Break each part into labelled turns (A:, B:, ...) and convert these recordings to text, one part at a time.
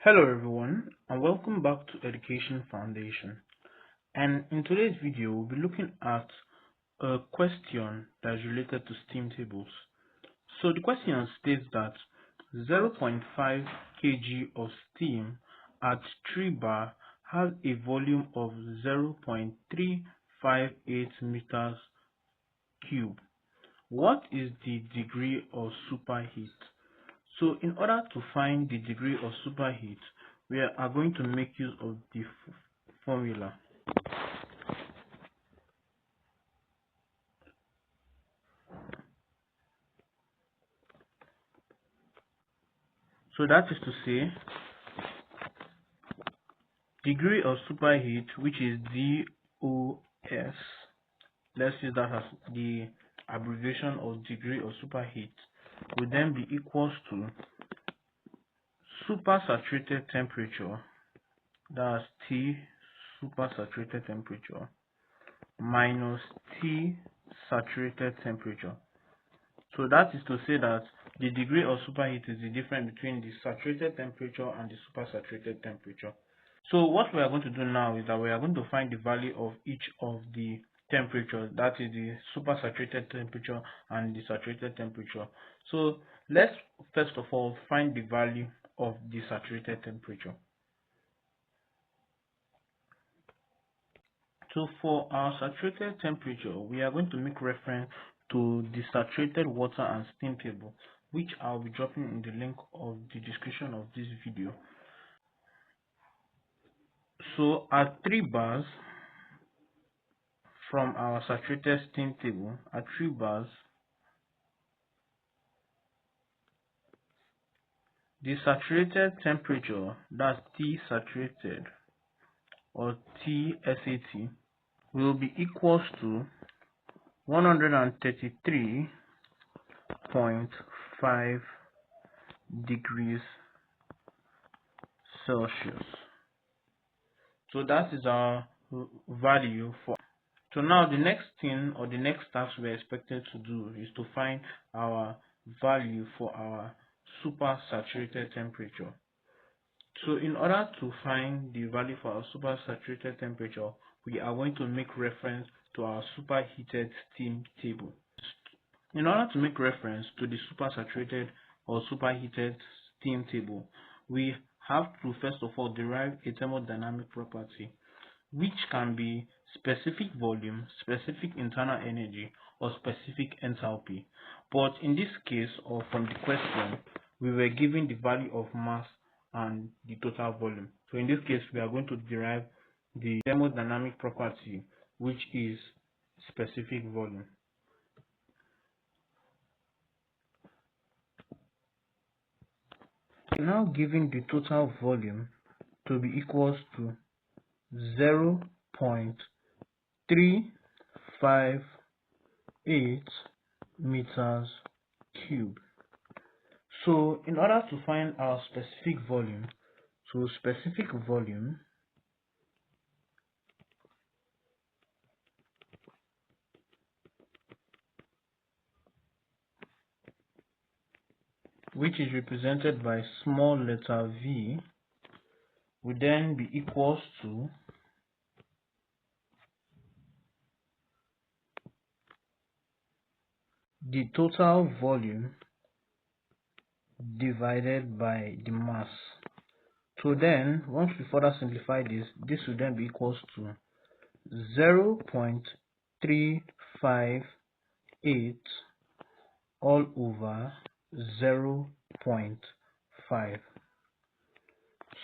A: Hello everyone and welcome back to Education Foundation. And in today's video we'll be looking at a question that is related to steam tables. So the question states that 0.5 kg of steam at 3 bar has a volume of 0.358 meters cube. What is the degree of superheat? So in order to find the degree of superheat, we are going to make use of the formula. So that is to say, degree of superheat, which is DOS, let's use that as the abbreviation of degree of superheat, will then be equals to supersaturated temperature, that's T supersaturated temperature, minus T saturated temperature. So that is to say that the degree of superheat is the difference between the saturated temperature and the supersaturated temperature. So what we are going to do now is that we are going to find the value of each of the temperatures, that is the supersaturated temperature and the saturated temperature. So let's first of all find the value of the saturated temperature. So for our saturated temperature, we are going to make reference to the saturated water and steam table, which I'll be dropping in the link of the description of this video. So at 3 bars from our saturated steam table, at 3 bars, the saturated temperature, that's T saturated or TSAT, will be equals to 133.5 degrees Celsius. So that is our value for. So now the next thing or the next task we're expected to do is to find our value for our supersaturated temperature. So in order to find the value for our supersaturated temperature, we are going to make reference to our superheated steam table. In order to make reference to the supersaturated or superheated steam table, we have to first of all derive a thermodynamic property, which can be specific volume, specific internal energy, or specific enthalpy. But in this case, or from the question, we were given the value of mass and the total volume. So in this case, we are going to derive the thermodynamic property, which is specific volume. Now giving the total volume to be equals to 0.358 meters cube. So in order to find our specific volume, so specific volume which is represented by small letter v would then be equals to the total volume divided by the mass. So then once we further simplify this will then be equals to 0.358 all over 0.5.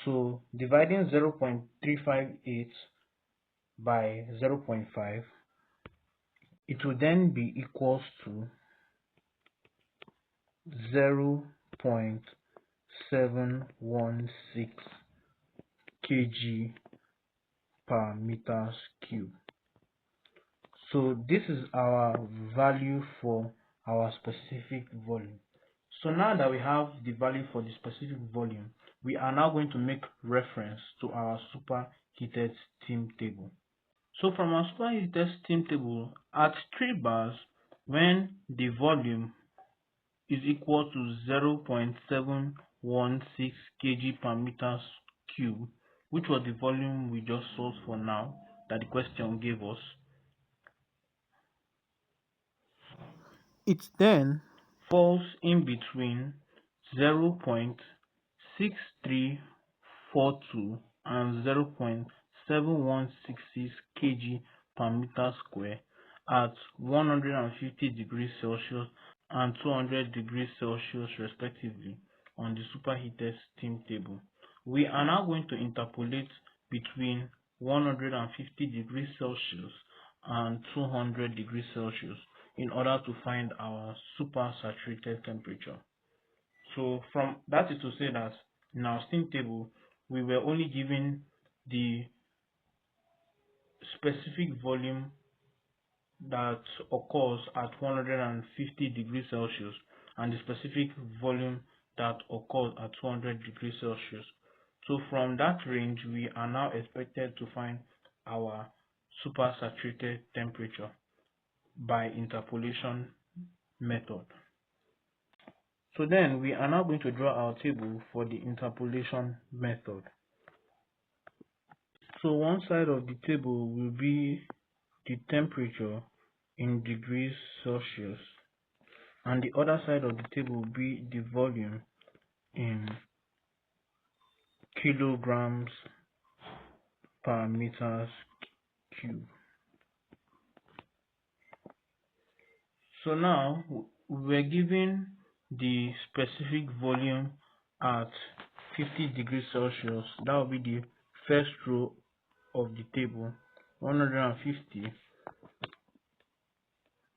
A: So dividing 0.358 by 0.5, it will then be equals to 0.716 kg per meters cube. So this is our value for our specific volume. So now that we have the value for the specific volume, we are now going to make reference to our superheated steam table. So from our superheated steam table, at 3 bars, when the volume is equal to 0.716 kg per meter cube, which was the volume we just solved for now that the question gave us. It then falls in between 0.6342 and 0.7166 kg per meter square at 150 degrees Celsius and 200 degrees Celsius respectively on the superheated steam table. We are now going to interpolate between 150 degrees Celsius and 200 degrees Celsius in order to find our supersaturated temperature. So from that is to say that in our steam table, we were only given the specific volume that occurs at 150 degrees Celsius and the specific volume that occurs at 200 degrees Celsius. So from that range, we are now expected to find our supersaturated temperature by interpolation method. So then we are now going to draw our table for the interpolation method. So one side of the table will be the temperature in degrees Celsius, and the other side of the table will be the volume in kilograms per meters cube. So now we were given the specific volume at 50 degrees Celsius. That will be the first row of the table, 150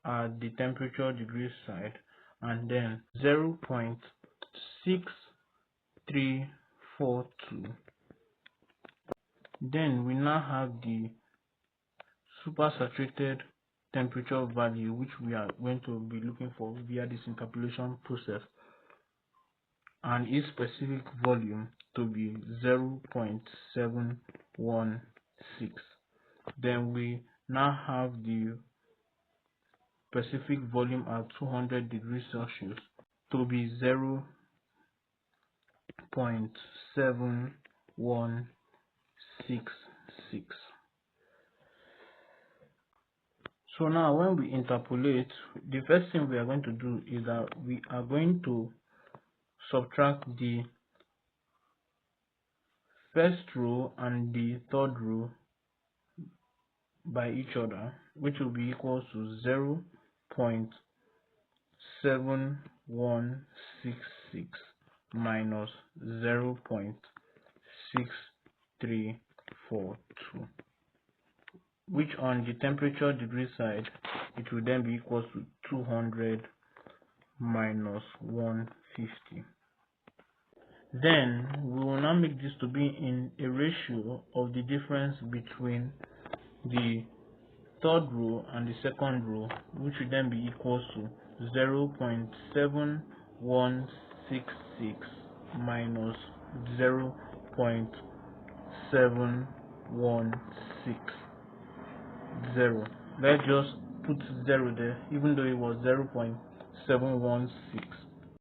A: at the temperature degrees side, and then 0.6342. Then we now have the supersaturated temperature value, which we are going to be looking for via this interpolation process, and its specific volume to be 0.716. Then we now have the specific volume at 200 degrees Celsius to be 0.7166. So now when we interpolate, the first thing we are going to do is that we are going to subtract the first row and the third row by each other, which will be equal to 0.7166 minus 0.6342, which on the temperature degree side, it will then be equal to 200 minus 150. Then we will now make this to be in a ratio of the difference between the third row and the second row, which will then be equal to 0.7166 minus 0.7160. Let's just put 0 there, even though it was 0.716.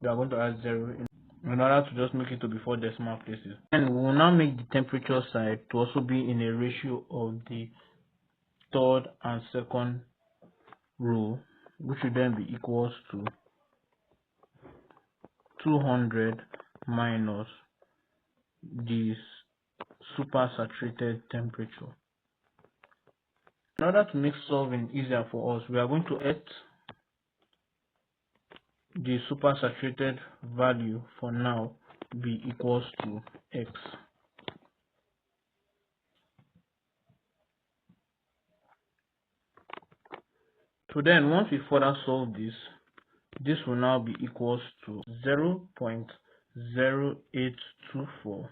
A: We are going to add 0 in order to just make it to before decimal places. And we will now make the temperature side to also be in a ratio of the third and second row, which will then be equals to 200 minus the supersaturated temperature. In order to make solving easier for us, we are going to let the supersaturated value for now be equals to x. So then once we further solve this will now be equals to 0.0824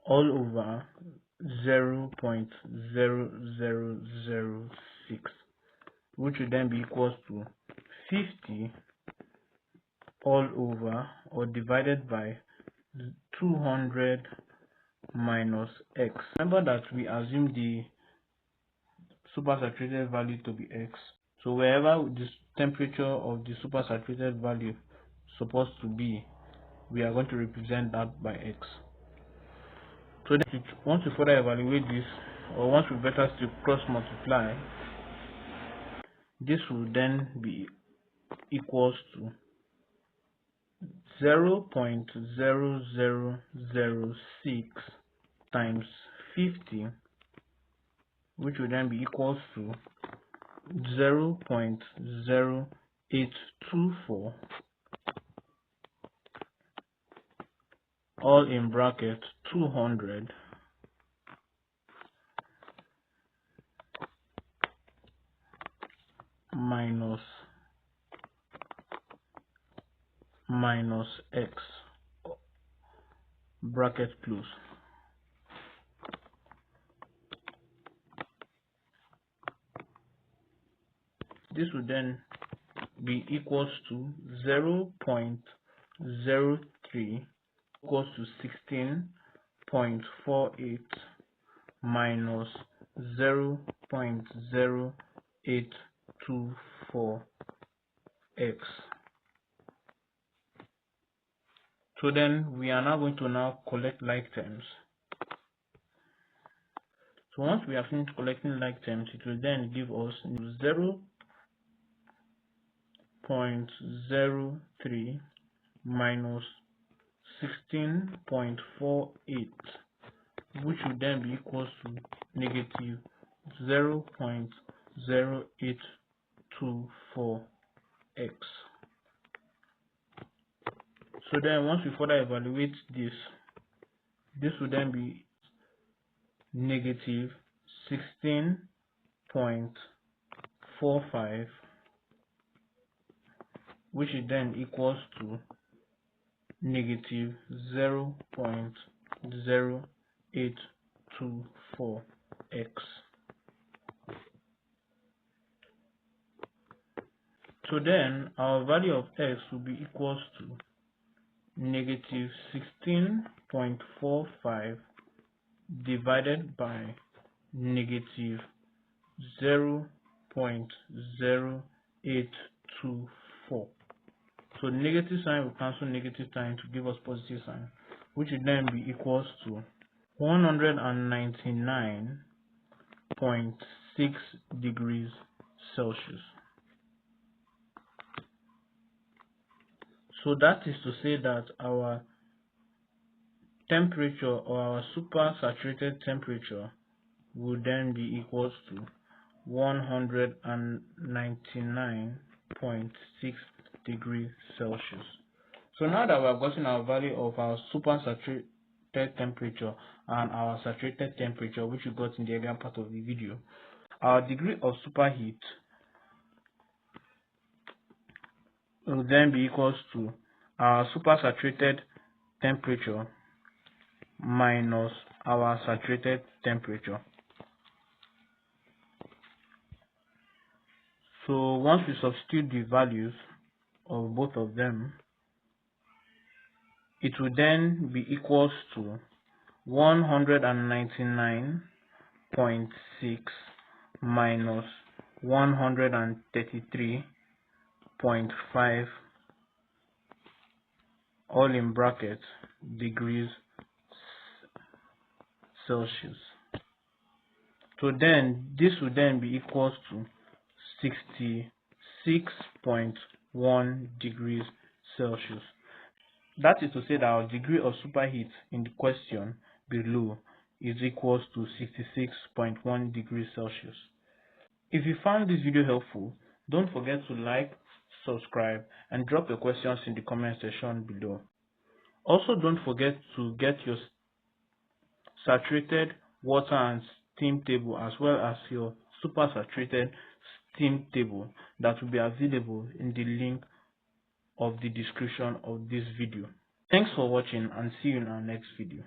A: all over 0.0006, which will then be equals to 50 all over or divided by 200 minus x. Remember that we assume the supersaturated value to be x. So wherever this temperature of the supersaturated value is supposed to be, we are going to represent that by x. So then once we further evaluate this, or once we better still cross multiply, this will then be equals to 0.0006 times 50, which will then be equals to 0.0824, all in bracket 200 minus x, bracket close. This will then be equals to 0.03 equals to 16.48 minus 0.0824x. So then we are now going to collect like terms. So once we have finished collecting like terms, it will then give us 0.03 minus 16.48, which will then be equals to negative 0.0824x. So then once we further evaluate this, this will then be negative 16.45, which is then equals to negative 0.0824x. So then our value of x will be equals to negative 16.45 divided by negative 0.0824. So negative sign will cancel negative sign to give us positive sign, which will then be equals to 199.6 degrees Celsius. So that is to say that our temperature, or our supersaturated temperature, will then be equals to 199.6 degrees Celsius. So now that we have gotten our value of our supersaturated temperature and our saturated temperature, which we got in the earlier part of the video, our degree of superheat will then be equals to our supersaturated temperature minus our saturated temperature. So once we substitute the values of both of them, it will then be equals to 199.6 minus 133.5, all in brackets, degrees Celsius. So then this will then be equals to 66.1 degrees Celsius. That is to say that our degree of superheat in the question below is equals to 66.1 degrees Celsius. If you found this video helpful, don't forget to like, subscribe, and drop your questions in the comment section below. Also, don't forget to get your saturated water and steam table, as well as your supersaturated steam table, that will be available in the link of the description of this video. Thanks for watching, and see you in our next video.